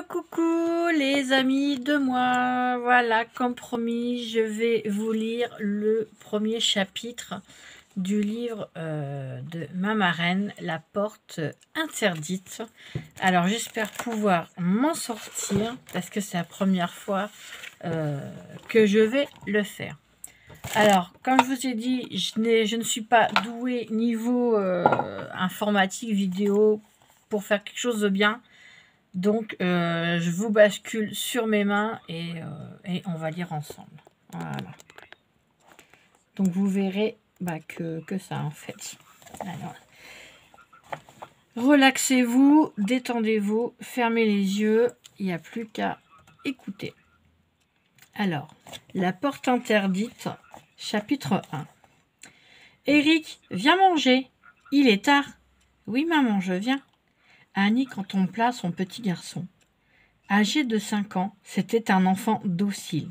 Coucou les amis de moi, voilà, comme promis, je vais vous lire le premier chapitre du livre de ma marraine, La porte interdite. Alors j'espère pouvoir m'en sortir parce que c'est la première fois que je vais le faire. Alors, comme je vous ai dit, je ne suis pas douée niveau informatique, vidéo, pour faire quelque chose de bien. Donc, je vous bascule sur mes mains et on va lire ensemble. Voilà. Donc, vous verrez que ça, en fait. Alors, relaxez-vous, détendez-vous, fermez les yeux. Il n'y a plus qu'à écouter. Alors, la porte interdite, chapitre 1. Eric, viens manger. Il est tard. Oui, maman, je viens. Annie contempla son petit garçon. Âgé de 5 ans, c'était un enfant docile.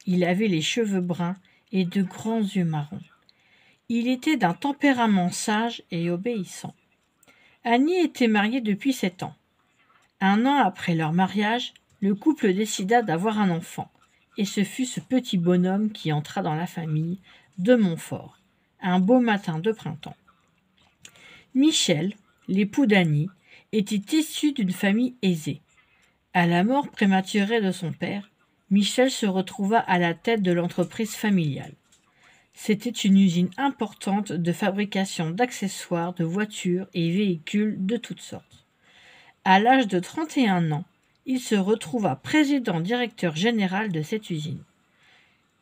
Il avait les cheveux bruns et de grands yeux marrons. Il était d'un tempérament sage et obéissant. Annie était mariée depuis 7 ans. 1 an après leur mariage, le couple décida d'avoir un enfant, et ce fut ce petit bonhomme qui entra dans la famille de Montfort, un beau matin de printemps. Michel, l'époux d'Annie, était issu d'une famille aisée. À la mort prématurée de son père, Michel se retrouva à la tête de l'entreprise familiale. C'était une usine importante de fabrication d'accessoires de voitures et véhicules de toutes sortes. À l'âge de 31 ans, il se retrouva président-directeur général de cette usine.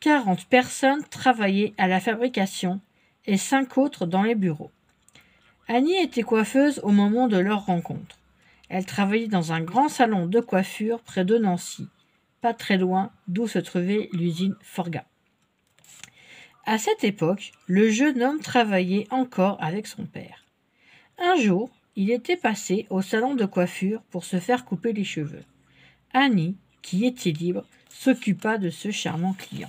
40 personnes travaillaient à la fabrication et 5 autres dans les bureaux. Annie était coiffeuse au moment de leur rencontre. Elle travaillait dans un grand salon de coiffure près de Nancy, pas très loin d'où se trouvait l'usine Forga. À cette époque, le jeune homme travaillait encore avec son père. Un jour, il était passé au salon de coiffure pour se faire couper les cheveux. Annie, qui était libre, s'occupa de ce charmant client.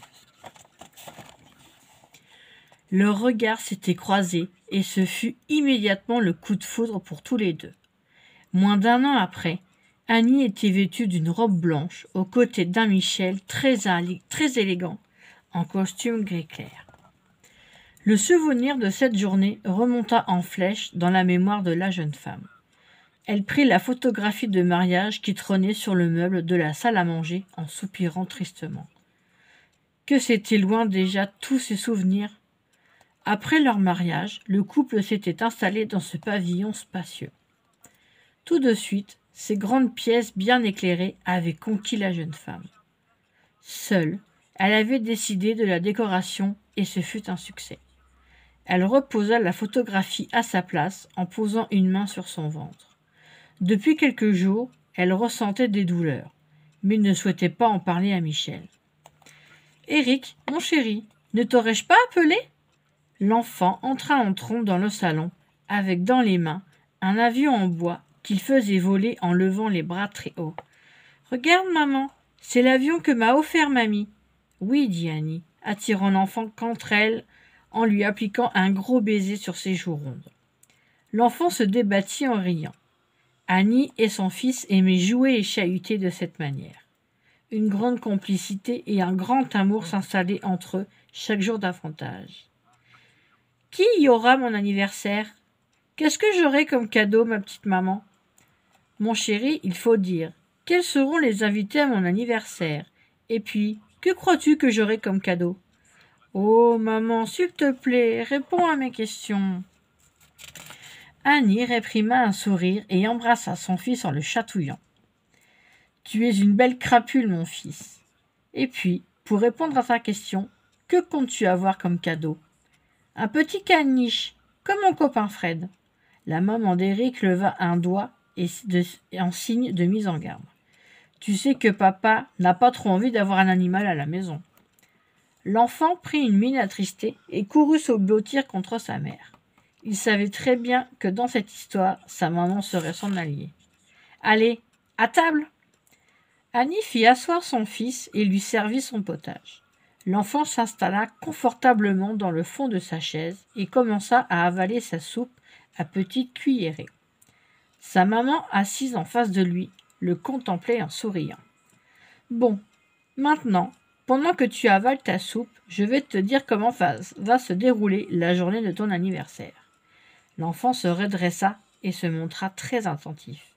Leurs regards s'étaient croisés et ce fut immédiatement le coup de foudre pour tous les deux. Moins d'1 an après, Annie était vêtue d'une robe blanche aux côtés d'un Michel très élégant, en costume gris clair. Le souvenir de cette journée remonta en flèche dans la mémoire de la jeune femme. Elle prit la photographie de mariage qui trônait sur le meuble de la salle à manger en soupirant tristement. Que c'était loin déjà tous ces souvenirs. Après leur mariage, le couple s'était installé dans ce pavillon spacieux. Tout de suite, ces grandes pièces bien éclairées avaient conquis la jeune femme. Seule, elle avait décidé de la décoration et ce fut un succès. Elle reposa la photographie à sa place en posant une main sur son ventre. Depuis quelques jours, elle ressentait des douleurs, mais ne souhaitait pas en parler à Michel. « Eric, mon chéri, ne t'aurais-je pas appelé ?» L'enfant entra en trombe dans le salon, avec dans les mains un avion en bois qu'il faisait voler en levant les bras très haut. « Regarde, maman, c'est l'avion que m'a offert mamie. »« Oui, dit Annie, attirant l'enfant contre elle en lui appliquant un gros baiser sur ses joues rondes. L'enfant se débattit en riant. Annie et son fils aimaient jouer et chahuter de cette manière. Une grande complicité et un grand amour s'installaient entre eux chaque jour davantage. « Qui y aura mon anniversaire ? Qu'est-ce que j'aurai comme cadeau, ma petite maman ? » Mon chéri, il faut dire, quels seront les invités à mon anniversaire ? Et puis, que crois-tu que j'aurai comme cadeau ? Oh, maman, s'il te plaît, réponds à mes questions. Annie réprima un sourire et embrassa son fils en le chatouillant. Tu es une belle crapule, mon fils. Et puis, pour répondre à ta question, que comptes-tu avoir comme cadeau ? Un petit caniche, comme mon copain Fred. La maman d'Eric leva un doigt en signe de mise en garde. Tu sais que papa n'a pas trop envie d'avoir un animal à la maison. L'enfant prit une mine attristée et courut se blottir contre sa mère. Il savait très bien que dans cette histoire, sa maman serait son alliée. « Allez, à table !» Annie fit asseoir son fils et lui servit son potage. L'enfant s'installa confortablement dans le fond de sa chaise et commença à avaler sa soupe à petites cuillerées. Sa maman, assise en face de lui, le contemplait en souriant. « Bon, maintenant, pendant que tu avales ta soupe, je vais te dire comment va se dérouler la journée de ton anniversaire. » L'enfant se redressa et se montra très attentif.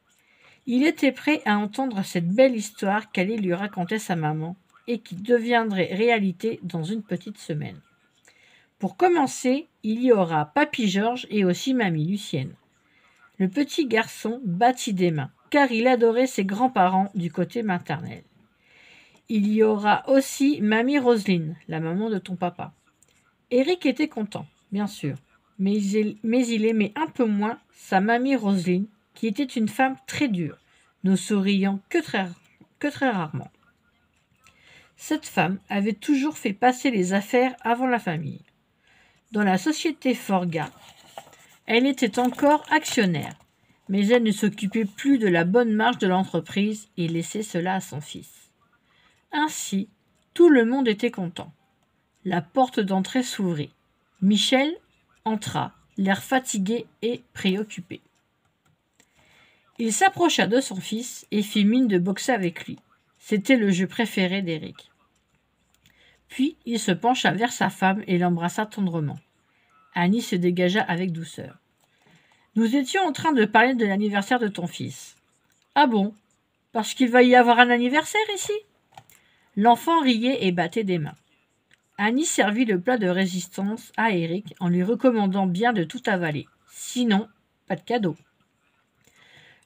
Il était prêt à entendre cette belle histoire qu'allait lui raconter sa maman et qui deviendrait réalité dans une petite semaine. Pour commencer, il y aura Papy Georges et aussi Mamie Lucienne. Le petit garçon battit des mains, car il adorait ses grands-parents du côté maternel. Il y aura aussi Mamie Roselyne, la maman de ton papa. Eric était content, bien sûr, mais il aimait un peu moins sa Mamie Roselyne, qui était une femme très dure, ne souriant que très rarement. Cette femme avait toujours fait passer les affaires avant la famille. Dans la société Forga, elle était encore actionnaire, mais elle ne s'occupait plus de la bonne marche de l'entreprise et laissait cela à son fils. Ainsi, tout le monde était content. La porte d'entrée s'ouvrit. Michel entra, l'air fatigué et préoccupé. Il s'approcha de son fils et fit mine de boxer avec lui. C'était le jeu préféré d'Éric. Puis il se pencha vers sa femme et l'embrassa tendrement. Annie se dégagea avec douceur. « Nous étions en train de parler de l'anniversaire de ton fils. »« Ah bon? Parce qu'il va y avoir un anniversaire ici ?» L'enfant riait et battait des mains. Annie servit le plat de résistance à Éric en lui recommandant bien de tout avaler. Sinon, pas de cadeau.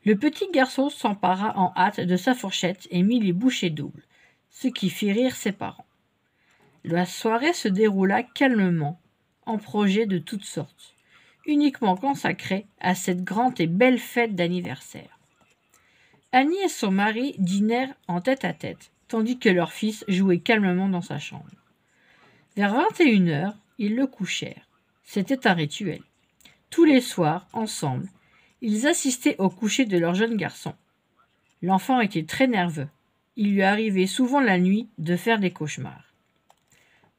Le petit garçon s'empara en hâte de sa fourchette et mit les bouchées doubles, ce qui fit rire ses parents. La soirée se déroula calmement, en projets de toutes sortes, uniquement consacrés à cette grande et belle fête d'anniversaire. Annie et son mari dînèrent en tête-à-tête, tandis que leur fils jouait calmement dans sa chambre. Vers 21h, ils le couchèrent. C'était un rituel. Tous les soirs, ensemble, ils assistaient au coucher de leur jeune garçon. L'enfant était très nerveux. Il lui arrivait souvent la nuit de faire des cauchemars.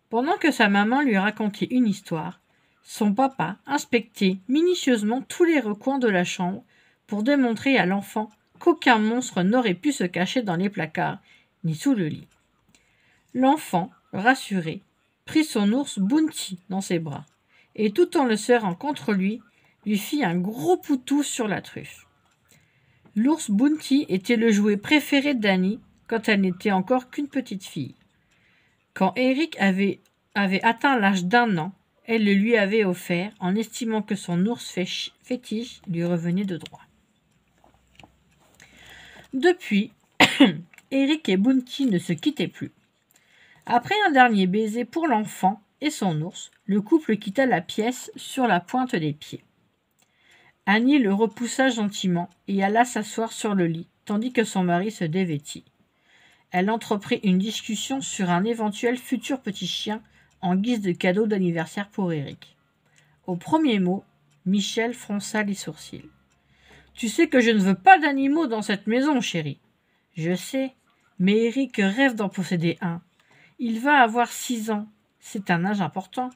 Pendant que sa maman lui racontait une histoire, son papa inspectait minutieusement tous les recoins de la chambre pour démontrer à l'enfant qu'aucun monstre n'aurait pu se cacher dans les placards ni sous le lit. L'enfant, rassuré, prit son ours Bounty dans ses bras et tout en le serrant contre lui fit un gros poutou sur la truffe. L'ours Bounty était le jouet préféré d'Annie quand elle n'était encore qu'une petite fille. Quand Éric avait atteint l'âge d'1 an, elle le lui avait offert en estimant que son ours fétiche lui revenait de droit. Depuis, Éric et Bounty ne se quittaient plus. Après un dernier baiser pour l'enfant et son ours, le couple quitta la pièce sur la pointe des pieds. Annie le repoussa gentiment et alla s'asseoir sur le lit, tandis que son mari se dévêtit. Elle entreprit une discussion sur un éventuel futur petit chien en guise de cadeau d'anniversaire pour Éric. Au premier mot, Michel fronça les sourcils. « Tu sais que je ne veux pas d'animaux dans cette maison, chérie. »« Je sais, mais Éric rêve d'en posséder un. Il va avoir 6 ans. C'est un âge important.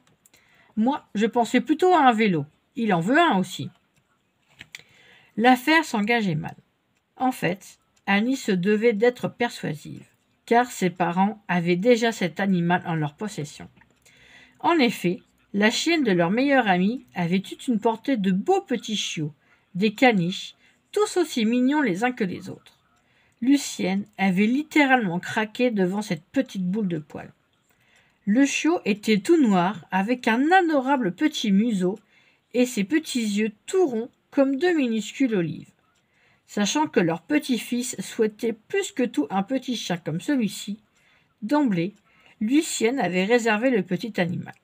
Moi, je pensais plutôt à un vélo. Il en veut un aussi. » L'affaire s'engageait mal. En fait, Annie se devait d'être persuasive, car ses parents avaient déjà cet animal en leur possession. En effet, la chienne de leur meilleure amie avait eu une portée de beaux petits chiots, des caniches, tous aussi mignons les uns que les autres. Lucienne avait littéralement craqué devant cette petite boule de poils. Le chiot était tout noir, avec un adorable petit museau et ses petits yeux tout ronds comme 2 minuscules olives. Sachant que leur petit-fils souhaitait plus que tout un petit chien comme celui-ci, d'emblée, Lucienne avait réservé le petit animal.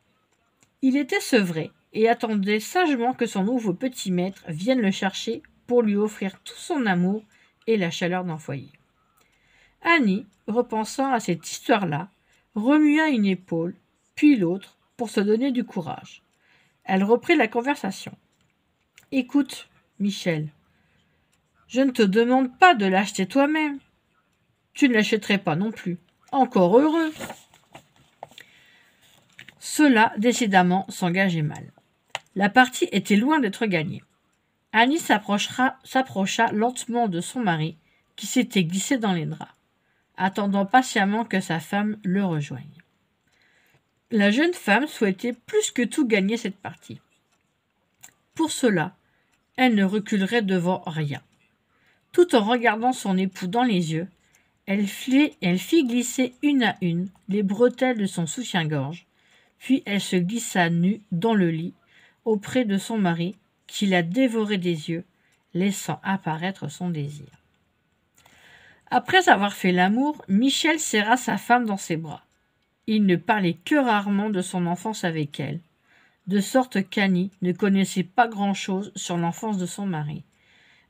Il était sevré et attendait sagement que son nouveau petit maître vienne le chercher pour lui offrir tout son amour et la chaleur d'un foyer. Annie, repensant à cette histoire-là, remua une épaule, puis l'autre, pour se donner du courage. Elle reprit la conversation. « Écoute, Michel, je ne te demande pas de l'acheter toi-même. Tu ne l'achèterais pas non plus. Encore heureux. » Cela, décidément, s'engageait mal. La partie était loin d'être gagnée. Annie s'approcha lentement de son mari qui s'était glissé dans les draps, attendant patiemment que sa femme le rejoigne. La jeune femme souhaitait plus que tout gagner cette partie. Pour cela, elle ne reculerait devant rien. Tout en regardant son époux dans les yeux, elle fit glisser une à une les bretelles de son soutien-gorge, puis elle se glissa nue dans le lit, auprès de son mari, qui la dévorait des yeux, laissant apparaître son désir. Après avoir fait l'amour, Michel serra sa femme dans ses bras. Il ne parlait que rarement de son enfance avec elle, de sorte qu'Annie ne connaissait pas grand-chose sur l'enfance de son mari,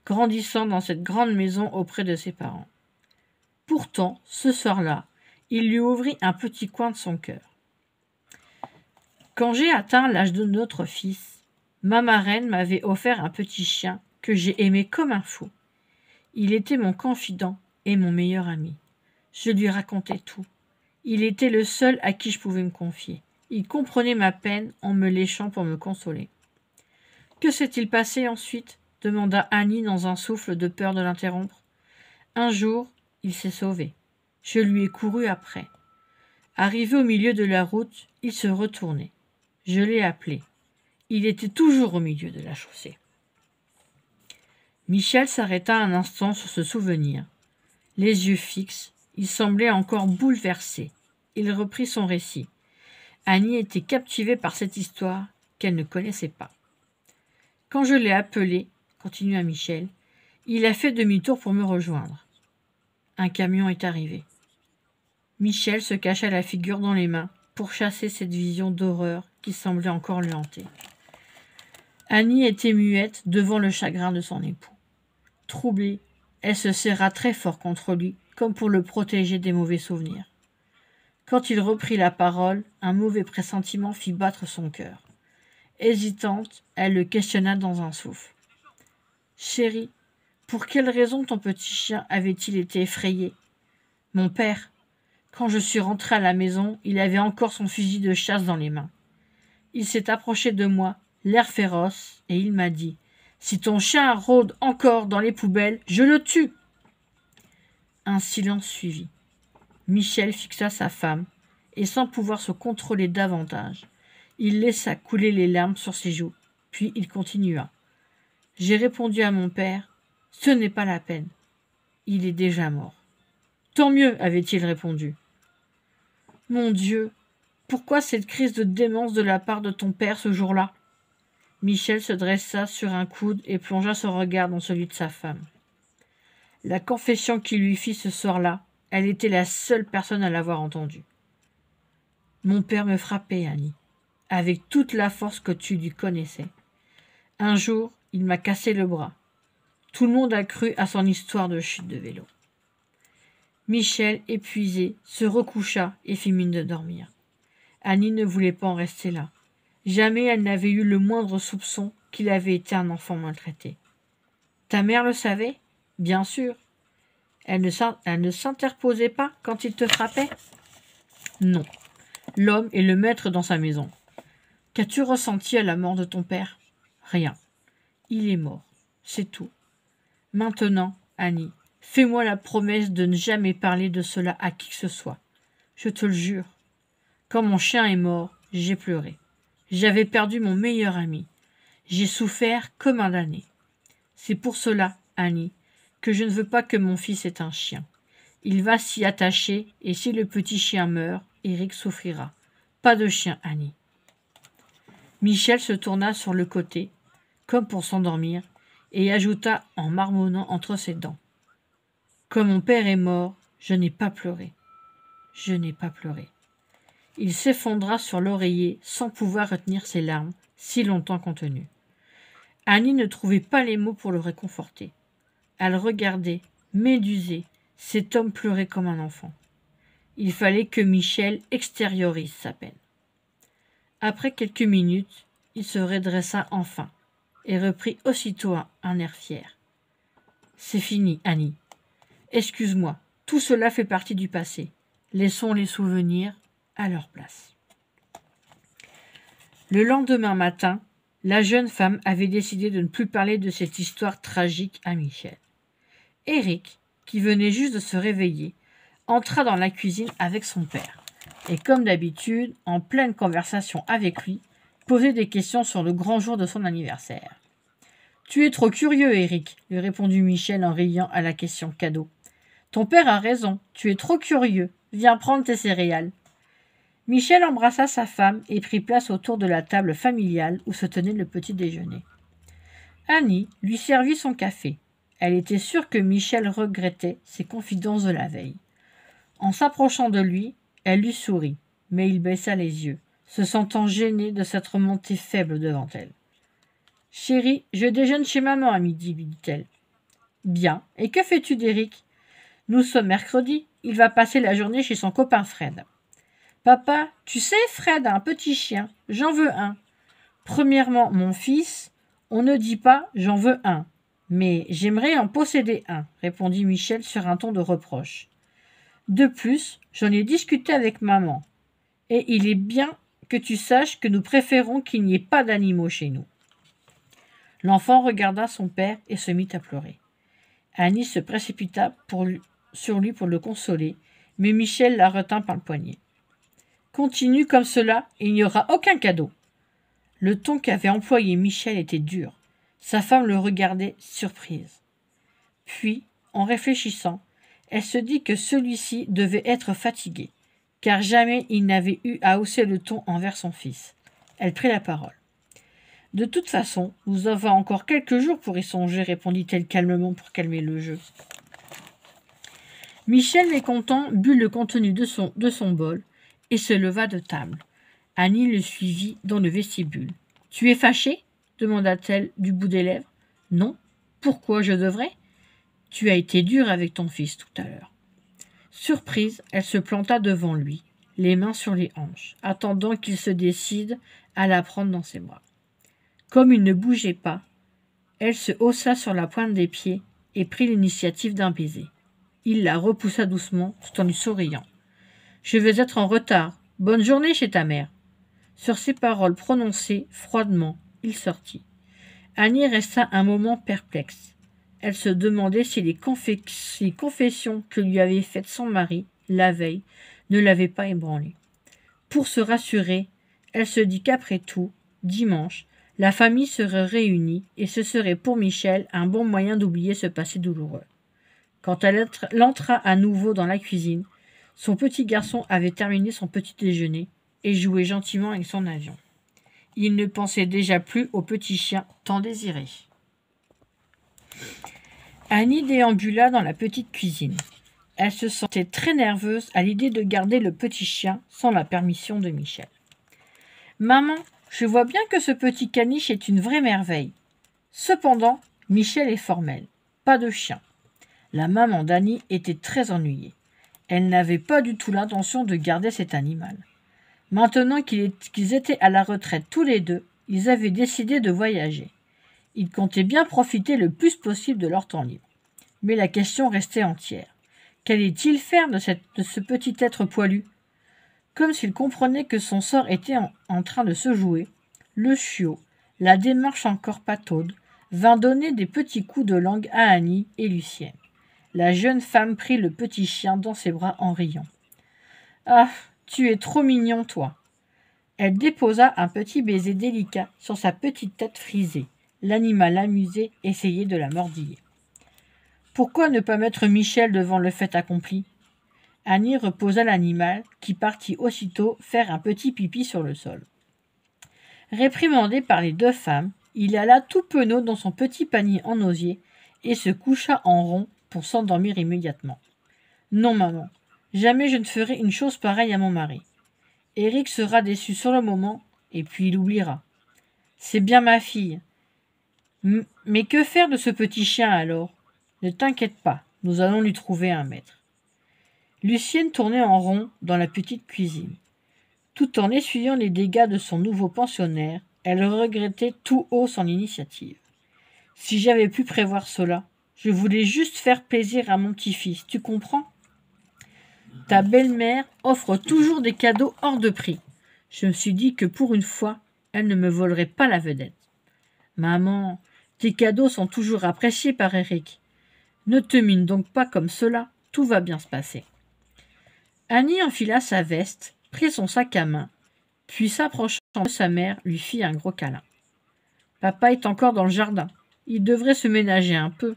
grandissant dans cette grande maison auprès de ses parents. Pourtant, ce soir-là, il lui ouvrit un petit coin de son cœur. Quand j'ai atteint l'âge de notre fils, ma marraine m'avait offert un petit chien que j'ai aimé comme un fou. Il était mon confident et mon meilleur ami. Je lui racontais tout. Il était le seul à qui je pouvais me confier. Il comprenait ma peine en me léchant pour me consoler. « Que s'est-il passé ensuite ?» demanda Annie dans un souffle de peur de l'interrompre. « Un jour, il s'est sauvé. Je lui ai couru après. Arrivé au milieu de la route, il se retournait. Je l'ai appelé. Il était toujours au milieu de la chaussée. » Michel s'arrêta un instant sur ce souvenir. Les yeux fixes, il semblait encore bouleversé. Il reprit son récit. Annie était captivée par cette histoire qu'elle ne connaissait pas. « Quand je l'ai appelé, continua Michel, il a fait demi-tour pour me rejoindre. Un camion est arrivé. Michel se cacha la figure dans les mains pour chasser cette vision d'horreur qui semblait encore le hanter. Annie était muette devant le chagrin de son époux. Troublée, elle se serra très fort contre lui, comme pour le protéger des mauvais souvenirs. Quand il reprit la parole, un mauvais pressentiment fit battre son cœur. Hésitante, elle le questionna dans un souffle. « Chérie, pour quelle raison ton petit chien avait-il été effrayé ? Mon père, quand je suis rentrée à la maison, il avait encore son fusil de chasse dans les mains. Il s'est approché de moi, l'air féroce, et il m'a dit « Si ton chien rôde encore dans les poubelles, je le tue !» Un silence suivit. Michel fixa sa femme, et sans pouvoir se contrôler davantage, il laissa couler les larmes sur ses joues, puis il continua. « J'ai répondu à mon père, « Ce n'est pas la peine. Il est déjà mort. »« Tant mieux, avait-il répondu. »« Mon Dieu, pourquoi cette crise de démence de la part de ton père ce jour-là » Michel se dressa sur un coude et plongea son regard dans celui de sa femme. La confession qu'il lui fit ce soir-là, elle était la seule personne à l'avoir entendue. « Mon père me frappait, Annie, avec toute la force que tu lui connaissais. Un jour, il m'a cassé le bras. Tout le monde a cru à son histoire de chute de vélo. » Michel, épuisé, se recoucha et fit mine de dormir. Annie ne voulait pas en rester là. Jamais elle n'avait eu le moindre soupçon qu'il avait été un enfant maltraité. « Ta mère le savait ? Bien sûr. Elle ne s'interposait pas quand il te frappait ? Non. L'homme est le maître dans sa maison. Qu'as-tu ressenti à la mort de ton père ? Rien. Il est mort. C'est tout. Maintenant, Annie, fais-moi la promesse de ne jamais parler de cela à qui que ce soit. Je te le jure. Quand mon chien est mort, j'ai pleuré. J'avais perdu mon meilleur ami. J'ai souffert comme un damné. C'est pour cela, Annie, que je ne veux pas que mon fils ait un chien. Il va s'y attacher, et si le petit chien meurt, Eric souffrira. Pas de chien, Annie. » Michel se tourna sur le côté, comme pour s'endormir, et ajouta en marmonnant entre ses dents. « Comme mon père est mort, je n'ai pas pleuré. Je n'ai pas pleuré. » Il s'effondra sur l'oreiller sans pouvoir retenir ses larmes, si longtemps contenues. Annie ne trouvait pas les mots pour le réconforter. Elle regardait, médusée, cet homme pleurer comme un enfant. Il fallait que Michel extériorise sa peine. Après quelques minutes, il se redressa enfin et reprit aussitôt un air fier. « C'est fini, Annie. Excuse-moi, tout cela fait partie du passé. Laissons les souvenirs à leur place. » Le lendemain matin, la jeune femme avait décidé de ne plus parler de cette histoire tragique à Michel. Eric, qui venait juste de se réveiller, entra dans la cuisine avec son père, et comme d'habitude, en pleine conversation avec lui, posait des questions sur le grand jour de son anniversaire. « Tu es trop curieux, Éric, lui répondit Michel en riant à la question cadeau. « Ton père a raison, tu es trop curieux. Viens prendre tes céréales. » Michel embrassa sa femme et prit place autour de la table familiale où se tenait le petit déjeuner. Annie lui servit son café. Elle était sûre que Michel regrettait ses confidences de la veille. En s'approchant de lui, elle lui sourit, mais il baissa les yeux, se sentant gêné de s'être monté faible devant elle. « Chérie, je déjeune chez maman à midi, lui dit-elle. « Bien, et que fais-tu d'Éric ? Nous sommes mercredi, il va passer la journée chez son copain Fred. »« Papa, tu sais, Fred a un petit chien, j'en veux un. Premièrement, mon fils, on ne dit pas j'en veux un, mais j'aimerais en posséder un, répondit Michel sur un ton de reproche. De plus, j'en ai discuté avec maman, et il est bien que tu saches que nous préférons qu'il n'y ait pas d'animaux chez nous. L'enfant regarda son père et se mit à pleurer. Annie se précipita sur lui pour le consoler, mais Michel la retint par le poignet. « Continue comme cela, et il n'y aura aucun cadeau. » Le ton qu'avait employé Michel était dur. Sa femme le regardait surprise. Puis, en réfléchissant, elle se dit que celui-ci devait être fatigué, car jamais il n'avait eu à hausser le ton envers son fils. Elle prit la parole. « De toute façon, nous avons encore quelques jours pour y songer, répondit-elle calmement pour calmer le jeu. Michel, mécontent, but le contenu de son bol et se leva de table. Annie le suivit dans le vestibule. « Tu es fâché ?» demanda-t-elle du bout des lèvres. « Non. Pourquoi je devrais ? Tu as été dur avec ton fils tout à l'heure. » Surprise, elle se planta devant lui, les mains sur les hanches, attendant qu'il se décide à la prendre dans ses bras. Comme il ne bougeait pas, elle se haussa sur la pointe des pieds et prit l'initiative d'un baiser. Il la repoussa doucement tout en lui souriant. « Je vais être en retard. Bonne journée chez ta mère. » Sur ces paroles prononcées froidement, il sortit. Annie resta un moment perplexe. Elle se demandait si les confessions que lui avait faites son mari, la veille, ne l'avaient pas ébranlée. Pour se rassurer, elle se dit qu'après tout, dimanche, la famille serait réunie et ce serait pour Michel un bon moyen d'oublier ce passé douloureux. Quand elle entra à nouveau dans la cuisine, son petit garçon avait terminé son petit déjeuner et jouait gentiment avec son avion. Il ne pensait déjà plus au petit chien tant désiré. Annie déambula dans la petite cuisine. Elle se sentait très nerveuse à l'idée de garder le petit chien sans la permission de Michel. « Maman, je vois bien que ce petit caniche est une vraie merveille. Cependant, Michel est formel. Pas de chien. » La maman d'Annie était très ennuyée. Elle n'avait pas du tout l'intention de garder cet animal. Maintenant qu'ils étaient à la retraite tous les deux, ils avaient décidé de voyager. Ils comptaient bien profiter le plus possible de leur temps libre. Mais la question restait entière. Qu'allait-il faire de ce petit être poilu ? Comme s'il comprenait que son sort était en train de se jouer, le chiot, la démarche encore pataude, vint donner des petits coups de langue à Annie et Lucienne. La jeune femme prit le petit chien dans ses bras en riant. « Ah, tu es trop mignon, toi !» Elle déposa un petit baiser délicat sur sa petite tête frisée. L'animal amusé essayait de la mordiller. Pourquoi ne pas mettre Michel devant le fait accompli ? Annie reposa l'animal, qui partit aussitôt faire un petit pipi sur le sol. Réprimandé par les deux femmes, il alla tout penaud dans son petit panier en osier et se coucha en rond pour s'endormir immédiatement. « Non, maman, jamais je ne ferai une chose pareille à mon mari. Éric sera déçu sur le moment, et puis il oubliera. C'est bien ma fille. Mais que faire de ce petit chien alors ? Ne t'inquiète pas, nous allons lui trouver un maître. » Lucienne tournait en rond dans la petite cuisine. Tout en essuyant les dégâts de son nouveau pensionnaire, elle regrettait tout haut son initiative. « Si j'avais pu prévoir cela, je voulais juste faire plaisir à mon petit-fils, tu comprends ? Ta belle-mère offre toujours des cadeaux hors de prix. Je me suis dit que pour une fois, elle ne me volerait pas la vedette. Maman, tes cadeaux sont toujours appréciés par Éric. Ne te mine donc pas comme cela, tout va bien se passer. Annie enfila sa veste, prit son sac à main, puis s'approchant de sa mère, lui fit un gros câlin. Papa est encore dans le jardin. Il devrait se ménager un peu.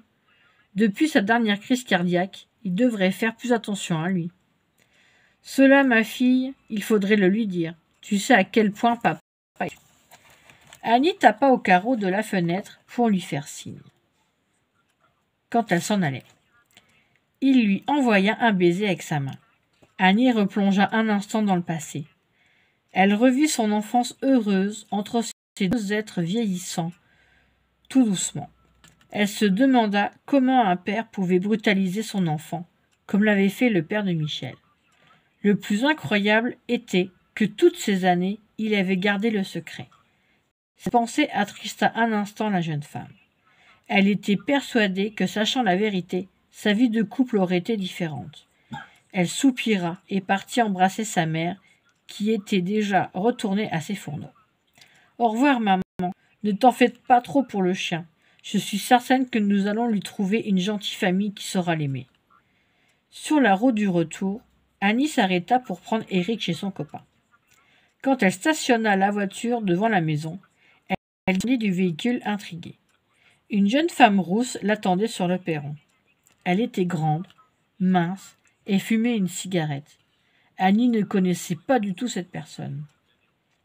Depuis sa dernière crise cardiaque, il devrait faire plus attention à lui. Cela, ma fille, il faudrait le lui dire. Tu sais à quel point papa est. Annie tapa au carreau de la fenêtre pour lui faire signe. Quand elle s'en allait, il lui envoya un baiser avec sa main. Annie replongea un instant dans le passé. Elle revit son enfance heureuse entre ces deux êtres vieillissants, tout doucement. Elle se demanda comment un père pouvait brutaliser son enfant, comme l'avait fait le père de Michel. Le plus incroyable était que toutes ces années, il avait gardé le secret. Cette pensée attrista un instant la jeune femme. Elle était persuadée que, sachant la vérité, sa vie de couple aurait été différente. Elle soupira et partit embrasser sa mère, qui était déjà retournée à ses fourneaux. « Au revoir, maman. Ne t'en faites pas trop pour le chien. Je suis certaine que nous allons lui trouver une gentille famille qui saura l'aimer. » Sur la route du retour, Annie s'arrêta pour prendre Eric chez son copain. Quand elle stationna la voiture devant la maison, elle descendit du véhicule intriguée. Une jeune femme rousse l'attendait sur le perron. Elle était grande, mince, et fumait une cigarette. Annie ne connaissait pas du tout cette personne.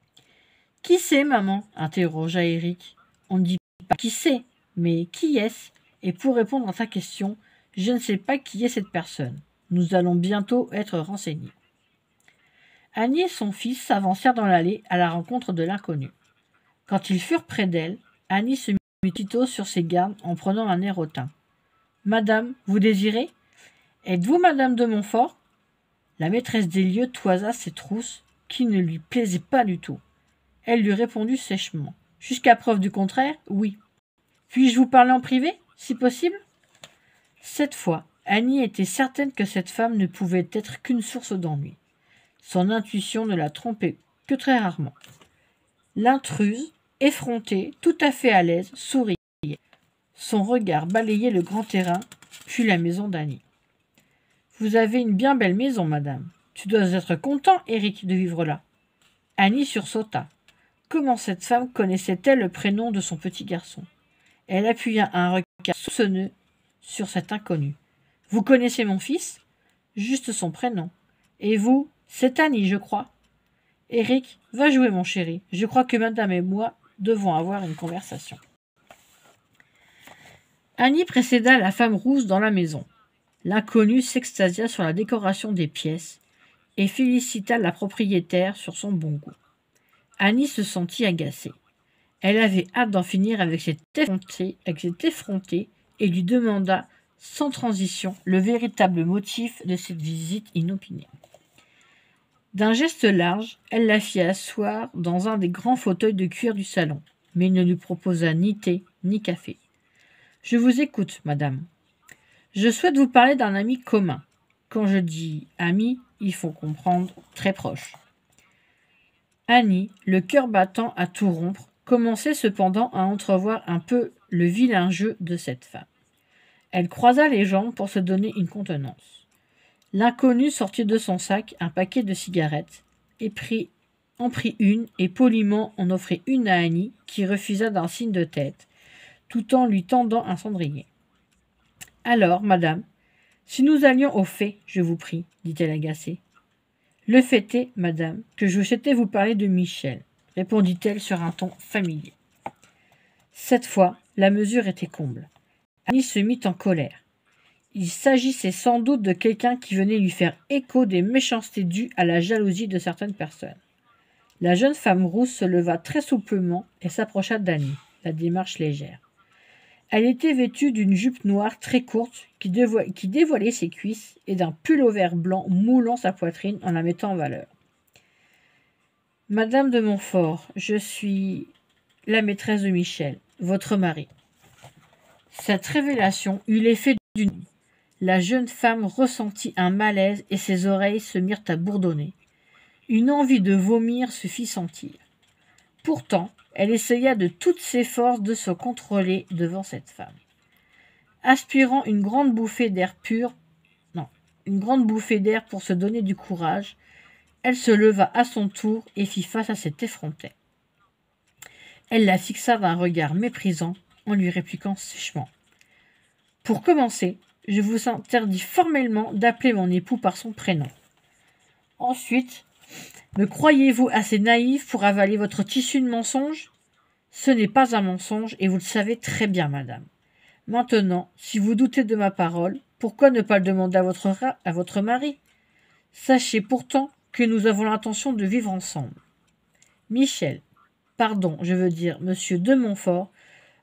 « Qui c'est, maman ?» interrogea Eric. « On ne dit pas qui c'est, mais qui est-ce ? Et pour répondre à ta question, je ne sais pas qui est cette personne. Nous allons bientôt être renseignés. » Annie et son fils s'avancèrent dans l'allée à la rencontre de l'inconnu. Quand ils furent près d'elle, Annie se mit aussitôt sur ses gardes en prenant un air hautain. « Madame, vous désirez ? Êtes-vous madame de Montfort ?» La maîtresse des lieux toisa ses trousses, qui ne lui plaisaient pas du tout. Elle lui répondit sèchement. « Jusqu'à preuve du contraire, oui. Puis-je vous parler en privé, si possible ?» Cette fois, Annie était certaine que cette femme ne pouvait être qu'une source d'ennui. Son intuition ne la trompait que très rarement. L'intruse, effrontée, tout à fait à l'aise, souriait. Son regard balayait le grand terrain, puis la maison d'Annie. « Vous avez une bien belle maison, madame. Tu dois être content, Eric, de vivre là. » Annie sursauta. Comment cette femme connaissait-elle le prénom de son petit garçon ? Elle appuya un regard soupçonneux sur cet inconnu. « Vous connaissez mon fils ? » ?»« Juste son prénom. »« Et vous ? C'est Annie, je crois. »« Eric, va jouer, mon chéri. Je crois que madame et moi devons avoir une conversation. » Annie précéda la femme rousse dans la maison. L'inconnu s'extasia sur la décoration des pièces et félicita la propriétaire sur son bon goût. Annie se sentit agacée. Elle avait hâte d'en finir avec cet effronté et lui demanda sans transition le véritable motif de cette visite inopinée. D'un geste large, elle la fit asseoir dans un des grands fauteuils de cuir du salon, mais ne lui proposa ni thé ni café. « Je vous écoute, madame. Je souhaite vous parler d'un ami commun. Quand je dis ami, il faut comprendre très proche. » Annie, le cœur battant à tout rompre, commençait cependant à entrevoir un peu le vilain jeu de cette femme. Elle croisa les jambes pour se donner une contenance. L'inconnu sortit de son sac un paquet de cigarettes et en prit une et poliment en offrit une à Annie, qui refusa d'un signe de tête, tout en lui tendant un cendrier. « Alors, madame, si nous allions au fait, je vous prie, dit-elle agacée. « Le fait est, madame, que je souhaitais vous parler de Michel, répondit-elle sur un ton familier. Cette fois, la mesure était comble. Annie se mit en colère. Il s'agissait sans doute de quelqu'un qui venait lui faire écho des méchancetés dues à la jalousie de certaines personnes. La jeune femme rousse se leva très souplement et s'approcha d'Annie, la démarche légère. Elle était vêtue d'une jupe noire très courte qui dévoilait ses cuisses et d'un pull-over blanc moulant sa poitrine en la mettant en valeur. « Madame de Montfort, je suis la maîtresse de Michel, votre mari. » Cette révélation eut l'effet d'une nuit. La jeune femme ressentit un malaise et ses oreilles se mirent à bourdonner. Une envie de vomir se fit sentir. Pourtant, elle essaya de toutes ses forces de se contrôler devant cette femme. « Aspirant une grande bouffée d'air pur, non, une grande bouffée d'air pour se donner du courage, elle se leva à son tour et fit face à cet effronté. Elle la fixa d'un regard méprisant en lui répliquant sèchement. « Pour commencer, je vous interdis formellement d'appeler mon époux par son prénom. Ensuite, me croyez-vous assez naïf pour avaler votre tissu de mensonges ? Ce n'est pas un mensonge et vous le savez très bien, madame. Maintenant, si vous doutez de ma parole, pourquoi ne pas le demander à votre mari ? Sachez pourtant que nous avons l'intention de vivre ensemble. Michel, pardon, je veux dire monsieur de Montfort,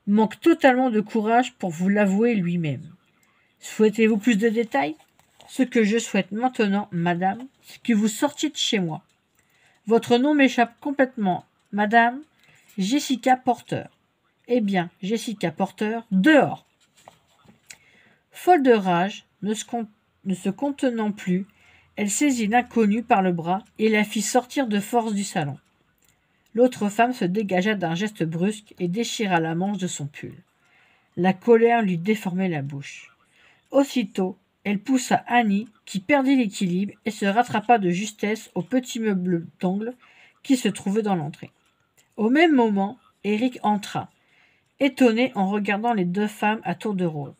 manque totalement de courage pour vous l'avouer lui-même. Souhaitez-vous plus de détails ? Ce que je souhaite maintenant, madame, c'est que vous sortiez de chez moi. Votre nom m'échappe complètement, madame Jessica Porter. Eh bien, Jessica Porter, dehors !» Folle de rage, ne se contenant plus, elle saisit l'inconnue par le bras et la fit sortir de force du salon. L'autre femme se dégagea d'un geste brusque et déchira la manche de son pull. La colère lui déformait la bouche. Aussitôt, elle poussa Annie, qui perdit l'équilibre et se rattrapa de justesse au petit meuble d'angle qui se trouvait dans l'entrée. Au même moment, Eric entra, étonné en regardant les deux femmes à tour de rôle.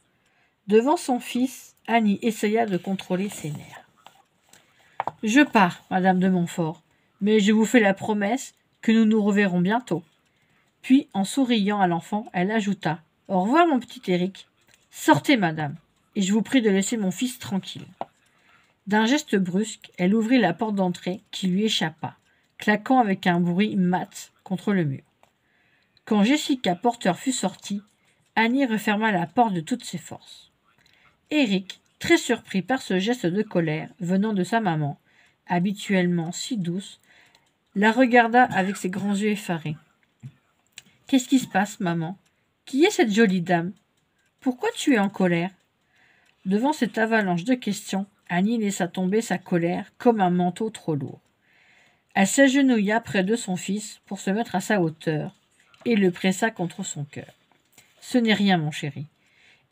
Devant son fils, Annie essaya de contrôler ses nerfs. « Je pars, madame de Montfort, mais je vous fais la promesse que nous nous reverrons bientôt. » Puis, en souriant à l'enfant, elle ajouta « Au revoir, mon petit Eric. Sortez, madame, et je vous prie de laisser mon fils tranquille. » D'un geste brusque, elle ouvrit la porte d'entrée qui lui échappa, claquant avec un bruit mat contre le mur. Quand Jessica Porter fut sortie, Annie referma la porte de toutes ses forces. Eric, très surpris par ce geste de colère venant de sa maman, habituellement si douce, la regarda avec ses grands yeux effarés. « Qu'est-ce qui se passe, maman ? Qui est cette jolie dame ? Pourquoi tu es en colère ?» Devant cette avalanche de questions, Annie laissa tomber sa colère comme un manteau trop lourd. Elle s'agenouilla près de son fils pour se mettre à sa hauteur et le pressa contre son cœur. « Ce n'est rien, mon chéri.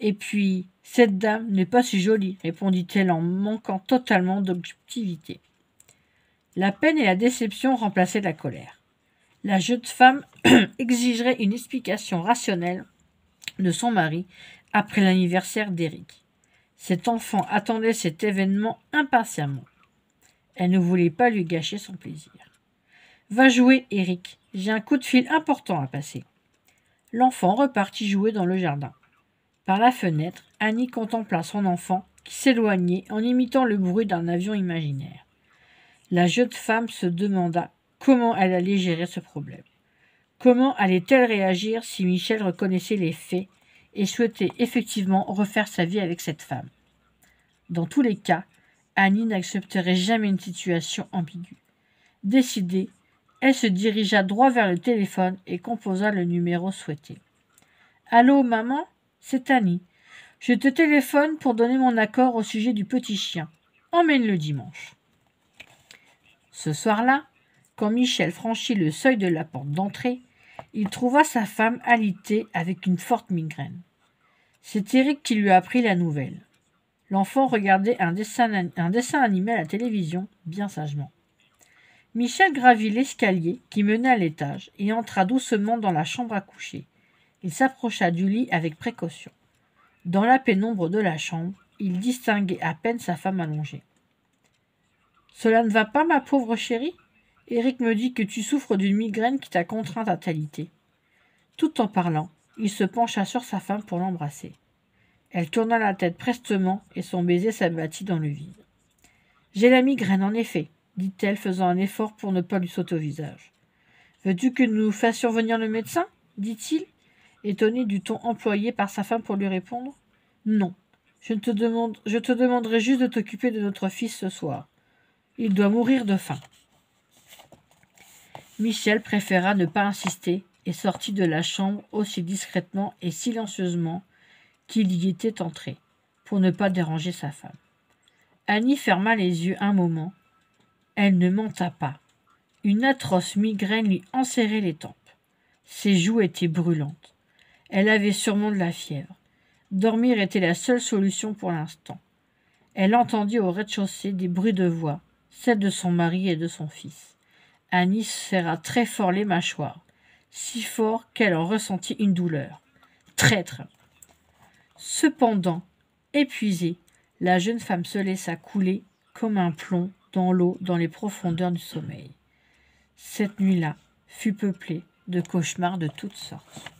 Et puis, cette dame n'est pas si jolie, répondit-elle en manquant totalement d'objectivité. La peine et la déception remplaçaient la colère. La jeune femme exigerait une explication rationnelle de son mari après l'anniversaire d'Éric. Cet enfant attendait cet événement impatiemment. Elle ne voulait pas lui gâcher son plaisir. « Va jouer, Éric, j'ai un coup de fil important à passer. » L'enfant repartit jouer dans le jardin. Par la fenêtre, Annie contempla son enfant qui s'éloignait en imitant le bruit d'un avion imaginaire. La jeune femme se demanda comment elle allait gérer ce problème. Comment allait-elle réagir si Michel reconnaissait les faits et souhaitait effectivement refaire sa vie avec cette femme? Dans tous les cas, Annie n'accepterait jamais une situation ambiguë. Décidée, elle se dirigea droit vers le téléphone et composa le numéro souhaité. « Allô, maman ? C'est Annie. Je te téléphone pour donner mon accord au sujet du petit chien. Emmène-le dimanche. » Ce soir-là, quand Michel franchit le seuil de la porte d'entrée, il trouva sa femme alitée avec une forte migraine. C'est Éric qui lui a appris la nouvelle. L'enfant regardait un dessin animé à la télévision, bien sagement. Michel gravit l'escalier qui menait à l'étage et entra doucement dans la chambre à coucher. Il s'approcha du lit avec précaution. Dans la pénombre de la chambre, il distinguait à peine sa femme allongée. « Cela ne va pas, ma pauvre chérie ? Éric me dit que tu souffres d'une migraine qui t'a contrainte à t'aliter. » Tout en parlant, il se pencha sur sa femme pour l'embrasser. Elle tourna la tête prestement et son baiser s'abattit dans le vide. « J'ai la migraine, en effet, » dit-elle, faisant un effort pour ne pas lui sauter au visage. « Veux-tu que nous fassions venir le médecin ?» dit-il, étonné du ton employé par sa femme pour lui répondre. « Non, je te demanderai juste de t'occuper de notre fils ce soir. Il doit mourir de faim. » Michel préféra ne pas insister et sortit de la chambre aussi discrètement et silencieusement qu'il y était entré, pour ne pas déranger sa femme. Annie ferma les yeux un moment. Elle ne menta pas. Une atroce migraine lui enserrait les tempes. Ses joues étaient brûlantes. Elle avait sûrement de la fièvre. Dormir était la seule solution pour l'instant. Elle entendit au rez-de-chaussée des bruits de voix, celles de son mari et de son fils. Annie serra très fort les mâchoires, si fort qu'elle en ressentit une douleur. Traître! Cependant, épuisée, la jeune femme se laissa couler comme un plomb dans l'eau dans les profondeurs du sommeil. Cette nuit-là fut peuplée de cauchemars de toutes sortes.